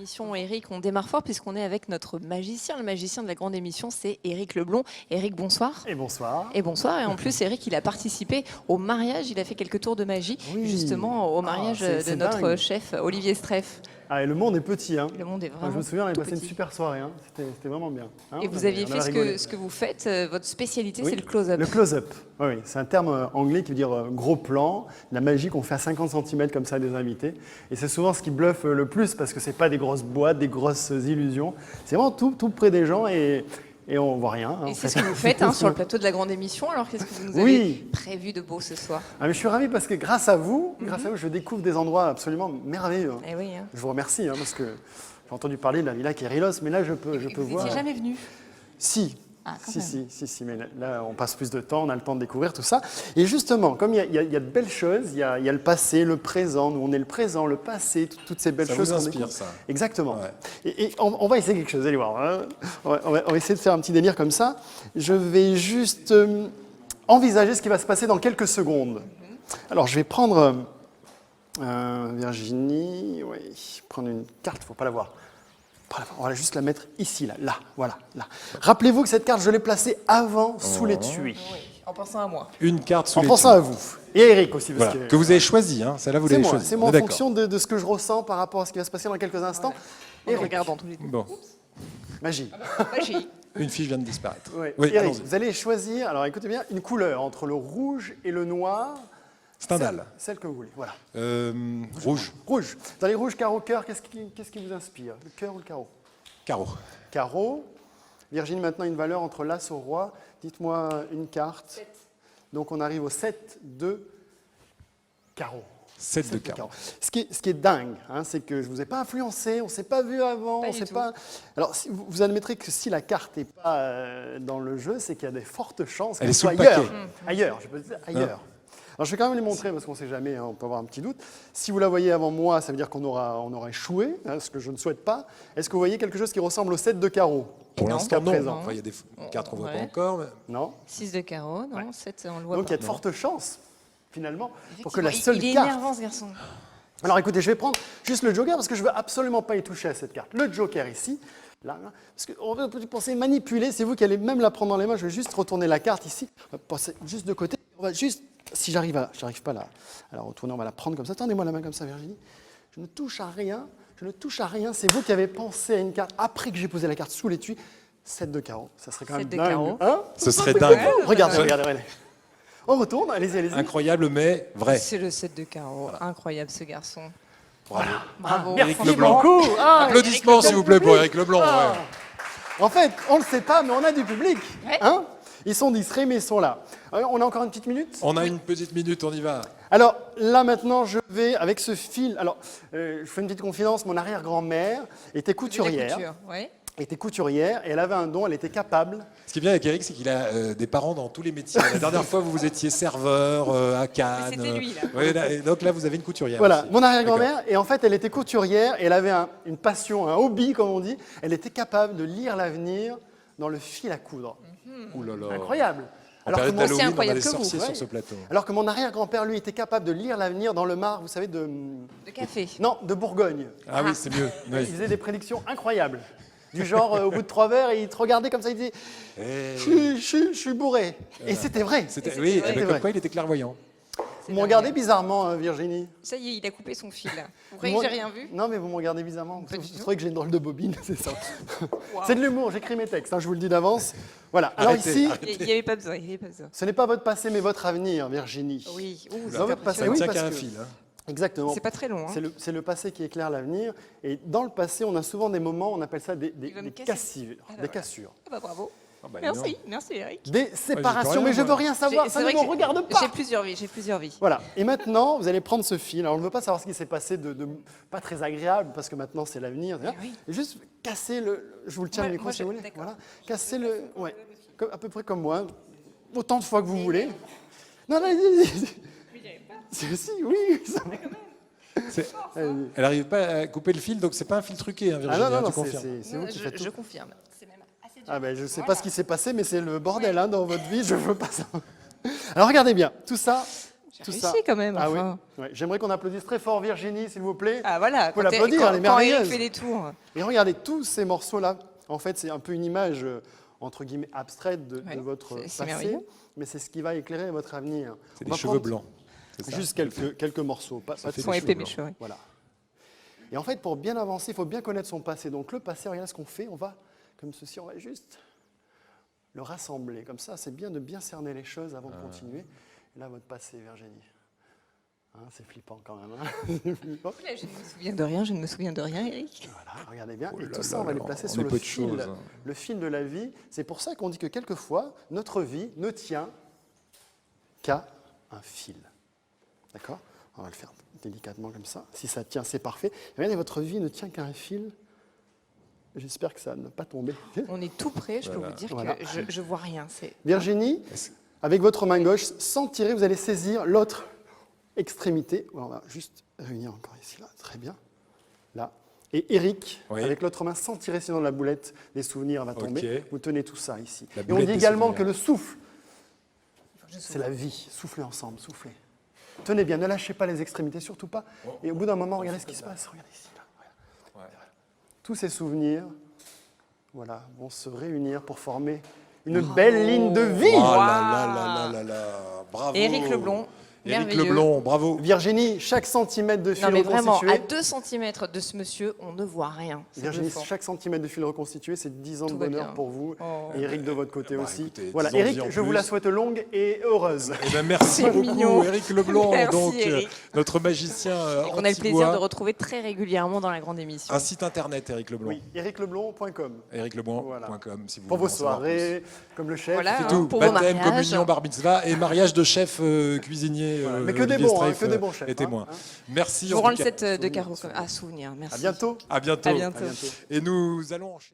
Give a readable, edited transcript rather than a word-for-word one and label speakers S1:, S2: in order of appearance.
S1: Émission Eric, on démarre fort puisqu'on est avec notre magicien. Le magicien de la grande émission, c'est Eric Leblond. Eric, bonsoir.
S2: Et bonsoir.
S1: Et bonsoir. Et en plus, Eric, il a participé au mariage. Il a fait quelques tours de magie, justement au mariage de notre chef Olivier Streff.
S2: Ah, et le monde est petit. Hein.
S1: Le monde est vraiment
S2: Je me souviens, on avait passé
S1: petit.
S2: une super soirée. Hein. C'était vraiment bien. Hein.
S1: Et vous aviez fait ce que vous faites. Votre spécialité, c'est le close-up.
S2: Le close-up, oui. C'est un terme anglais qui veut dire gros plan. La magie qu'on fait à 50 cm comme ça à des invités. Et c'est souvent ce qui bluffe le plus parce que c'est pas des grosses boîtes, des grosses illusions. C'est vraiment tout près des gens et on voit rien. Hein,
S1: et c'est ce que vous faites sur le plateau de la grande émission. Alors, qu'est-ce que vous nous avez prévu de beau ce soir?
S2: Mais je suis ravi parce que grâce à vous, je découvre des endroits absolument merveilleux.
S1: Et oui, hein.
S2: Je vous remercie parce que j'ai entendu parler de la Villa Kérilos, mais là je peux voir.
S1: Vous n'étiez jamais venu?
S2: Si. Si, mais là on passe plus de temps, on a le temps de découvrir tout ça. Et justement, comme il y a de belles choses, il y a le passé, le présent, nous on est le présent, le passé, toutes ces belles choses.
S3: Ça vous inspire, ça.
S2: Exactement.
S3: Ouais.
S2: Et on va essayer quelque chose, allez voir. Hein. On va essayer de faire un petit délire comme ça. Je vais juste envisager ce qui va se passer dans quelques secondes. Alors je vais prendre Virginie, prendre une carte, il ne faut pas la voir. On va juste la mettre ici, là, voilà, là. Rappelez-vous que cette carte, je l'ai placée avant, sous l'étui.
S1: Oui, en pensant à moi.
S3: Une carte sous
S2: En
S3: l'étui.
S2: pensant à vous. Et Eric aussi. Parce
S3: que vous avez choisi, hein. Celle-là, vous l'avez choisi.
S2: C'est moi en fonction de ce que je ressens par rapport à ce qui va se passer dans quelques instants.
S1: Voilà. En regardant tous les deux.
S3: Bon.
S2: Magie.
S1: Magie.
S3: Une fiche vient de disparaître.
S2: Oui, Eric, vous allez choisir, alors écoutez bien, une couleur entre le rouge et le noir.
S3: Stendhal.
S2: Celle que vous voulez, voilà.
S3: Rouge.
S2: Rouge. Dans les rouges, carreau, cœur, qu'est-ce qui vous inspire? Le cœur ou le carreau?
S3: Carreau.
S2: Carreau. Virginie, maintenant une valeur entre l'as au roi. Dites-moi une carte.
S1: 7.
S2: Donc on arrive au 7 de carreau.
S3: 7 de carreau.
S2: Ce qui est dingue, c'est que je ne vous ai pas influencé, on ne s'est pas vu avant. Alors vous admettrez que si la carte n'est pas dans le jeu, c'est qu'il y a des fortes chances qu'elle soit ailleurs. Ailleurs, je peux dire ailleurs. Alors je vais quand même les montrer parce qu'on ne sait jamais, on peut avoir un petit doute. Si vous la voyez avant moi, ça veut dire qu'on aura échoué, ce que je ne souhaite pas. Est-ce que vous voyez quelque chose qui ressemble au 7 de carreau?
S3: Pour l'instant, non.
S2: Présent.
S3: Enfin, il y a des cartes qu'on ne voit pas encore. Mais...
S2: Non.
S1: 6 de carreau, non. 7, on le voit
S2: Donc
S1: pas.
S2: il y a de fortes chances, finalement, pour que la seule carte...
S1: Il est énervant, ce garçon.
S2: Alors écoutez, je vais prendre juste le joker parce que je ne veux absolument pas y toucher à cette carte. Le joker ici, là, parce qu'on peut penser manipuler, c'est vous qui allez même la prendre dans les mains. Je vais juste retourner la carte ici, on va passer juste de côté. On va juste, si j'arrive pas à la retourner, on va la prendre comme ça. Tendez-moi la main comme ça, Virginie. Je ne touche à rien, c'est vous qui avez pensé à une carte après que j'ai posé la carte sous l'étui. 7 de carreau, ça serait quand même dingue. Hein?
S3: Ce serait dingue.
S2: Regardez. On retourne, allez-y.
S3: Incroyable, mais vrai.
S1: C'est le 7 de carreau. Voilà. Incroyable, ce garçon.
S3: Bravo.
S1: Bravo.
S2: Merci beaucoup.
S3: Applaudissements, s'il vous plaît, pour Eric Leblond.
S2: En fait, on ne le sait pas, mais on a du public. Hein? Ils sont distraits, mais ils sont là. On a encore une petite minute?
S3: On a une petite minute, on y va.
S2: Alors, là, maintenant, je vais, avec ce fil... Alors, je fais une petite confidence. Mon arrière-grand-mère était couturière. était couturière et elle avait un don, elle était capable.
S3: Ce qui est bien avec Eric, c'est qu'il a des parents dans tous les métiers. La dernière fois, vous étiez serveur à Cannes.
S1: C'était lui, là.
S3: Et donc là, vous avez une couturière.
S2: Voilà,
S3: aussi.
S2: mon arrière-grand-mère, et en fait, elle était couturière et elle avait une passion, un hobby, comme on dit. Elle était capable de lire l'avenir dans le fil à coudre.
S3: Ouh là là.
S2: Incroyable.
S3: En période d'Halloween, on a des
S1: que vous,
S3: sorciers sur ce plateau.
S2: Alors que mon arrière-grand-père, lui, était capable de lire l'avenir dans le mar, vous savez,
S1: De café.
S2: Non, de Bourgogne.
S3: Ah oui, c'est mieux.
S2: Il faisait des prédictions incroyables. Du genre, au bout de 3 verres, il te regardait comme ça, il disait je suis bourré. Et c'était vrai.
S3: Oui, comme quoi il était clairvoyant.
S2: Vous me regardez bizarrement, Virginie.
S1: Ça y est, il a coupé son fil. Vous croyez que j'ai rien vu?
S2: Non, mais vous me regardez bizarrement. Vous trouvez que j'ai une drôle de bobine, c'est ça. C'est de l'humour, j'écris mes textes, je vous le dis d'avance. Voilà. Alors ici,
S1: il n'y avait pas besoin.
S2: Ce n'est pas votre passé, mais votre avenir, Virginie.
S1: Oui.
S2: Votre passé,
S3: ça tient qu'à un fil.
S2: Exactement.
S1: C'est pas très long.
S2: C'est le passé qui éclaire l'avenir. Et dans le passé, on a souvent des moments, on appelle ça des cassures. Des cassures.
S1: Ah bah bravo.
S3: bah,
S1: Merci Eric.
S2: Des séparations, mais je veux rien savoir, ça ne me regarde pas.
S1: J'ai plusieurs vies.
S2: Voilà, et maintenant, vous allez prendre ce fil. Alors, on ne veut pas savoir ce qui s'est passé de pas très agréable, parce que maintenant, c'est l'avenir. Et juste casser je vous le tiens le micro si vous voulez. Voilà. Casser à peu près comme moi, autant de fois que vous voulez. Non, allez-y. Si, oui. Ça...
S3: Elle n'arrive pas à couper le fil, donc c'est pas un fil truqué, hein, Virginie.
S2: Non,
S3: tu confirmes.
S2: c'est vous qui faites tout.
S1: Je confirme. C'est même assez dur.
S2: Ah ben, je ne sais pas ce qui s'est passé, mais c'est le bordel dans votre vie, je veux pas ça. Alors regardez bien, tout ça, tout
S1: réussi
S2: ça.
S1: quand même,
S2: Ah
S1: enfin.
S2: oui. Ouais. J'aimerais qu'on applaudisse très fort Virginie, s'il vous plaît.
S1: Ah voilà,
S2: Faut
S1: quand
S2: l'applaudir,
S1: quand-
S2: elle est
S1: quand Eric
S2: merveilleuse.
S1: fait des tours.
S2: Et regardez tous ces morceaux-là. En fait, c'est un peu une image, entre guillemets, abstraite de
S1: Ouais,
S2: votre
S1: c'est
S2: passé,
S1: merveilleux.
S2: mais c'est ce qui va éclairer votre avenir.
S3: C'est
S2: On
S3: des
S2: va
S3: cheveux
S2: prendre
S3: blancs. c'est ça
S2: Juste quelques morceaux. Pas
S3: Ça
S2: de
S3: fait
S1: Ils sont
S3: des
S1: épais,
S3: cheveux
S1: mes
S3: blancs.
S1: cheveux.
S2: Voilà. Et en fait, pour bien avancer, il faut bien connaître son passé. Donc le passé, regardez ce qu'on fait. On va, comme ceci, on va juste le rassembler. Comme ça, c'est bien de bien cerner les choses avant de continuer. Et là, votre passé, Virginie. Hein, c'est flippant quand même. Hein. C'est flippant.
S1: Là, je ne me souviens de rien, je ne me souviens de rien, Eric.
S2: Voilà, regardez bien.
S3: Oh
S2: Et
S3: là
S2: tout ça,
S3: là
S2: on va les
S3: là,
S2: placer
S3: on
S2: sur
S3: est
S2: le
S3: peu de
S2: fil,
S3: choses, hein.
S2: le fil de la vie. C'est pour ça qu'on dit que quelquefois, notre vie ne tient qu'à un fil. D'accord? On va le faire délicatement comme ça. Si ça tient, c'est parfait. Regardez, votre vie ne tient qu'à un fil. J'espère que ça n'a pas tombé.
S1: On est tout près, je peux vous dire
S2: Voilà.
S1: que je vois rien.
S2: Virginie, avec votre main gauche, sans tirer, vous allez saisir l'autre extrémité. On va juste réunir encore ici, là. Très bien. Là. Et Eric,
S3: Oui.
S2: avec l'autre main, sans tirer, sinon la boulette des souvenirs va tomber.
S3: Ok.
S2: Vous tenez tout ça ici.
S3: La
S2: Et on
S3: boulette
S2: dit
S3: des
S2: également
S3: souvenirs.
S2: que le souffle, c'est la vie. Soufflez ensemble, soufflez. Tenez bien, ne lâchez pas les extrémités, surtout pas. Et au bout d'un moment, regardez ce qui se passe. Regardez ici. Là. Regarde. Tous ces souvenirs, voilà, vont se réunir pour former une belle ligne de vie.
S3: Oh là là là là là là. Bravo.
S1: Éric Leblond,
S3: Éric
S1: merveilleux.
S3: Leblond, bravo.
S2: Virginie, chaque centimètre de fil
S1: Non mais vraiment,
S2: reconstitué,
S1: à 2 cm de ce monsieur, on ne voit rien. C'est
S2: Virginie,
S1: bluffant.
S2: chaque centimètre de fil reconstitué, c'est 10 ans
S1: Tout
S2: de
S1: va
S2: bonheur
S1: bien.
S2: pour vous.
S1: Oh.
S2: Et Eric de votre côté
S3: Bah,
S2: aussi.
S3: écoutez,
S2: Voilà,
S3: 10 ans de vie
S2: Eric,
S3: en
S2: je vous
S3: plus.
S2: la souhaite longue et heureuse.
S3: Eh ben, merci
S1: C'est
S3: beaucoup,
S1: mignon.
S3: Éric Leblond,
S1: Merci,
S3: donc
S1: Éric.
S3: notre magicien
S1: Et qu'on a le plaisir
S3: anti-bois.
S1: de retrouver très régulièrement dans la grande émission.
S3: Un site internet, Éric Leblond.
S2: Oui, ericleblond.com.
S3: ericleblond.com
S2: Voilà.
S3: si vous
S2: Pour
S3: voulez
S2: vos
S3: en savoir plus.
S2: soirées, comme le chef.
S1: Voilà.
S3: C'est
S1: Hein,
S3: tout.
S1: pour vos
S3: Baptême,
S1: mariages.
S3: communion, bar mitzvah et mariage de chef cuisinier.
S2: Voilà, mais que des
S3: Olivier
S2: bons, hein,
S3: Streif,
S2: que des bons chefs,
S3: et témoin.
S2: hein.
S3: Merci.
S1: Je vous
S3: en
S1: rends
S3: tout
S1: le
S3: cas.
S1: set de carreaux à souvenir. Merci.
S2: À bientôt.
S3: À bientôt.
S1: À bientôt.
S2: À bientôt.
S3: Et nous allons enchaîner.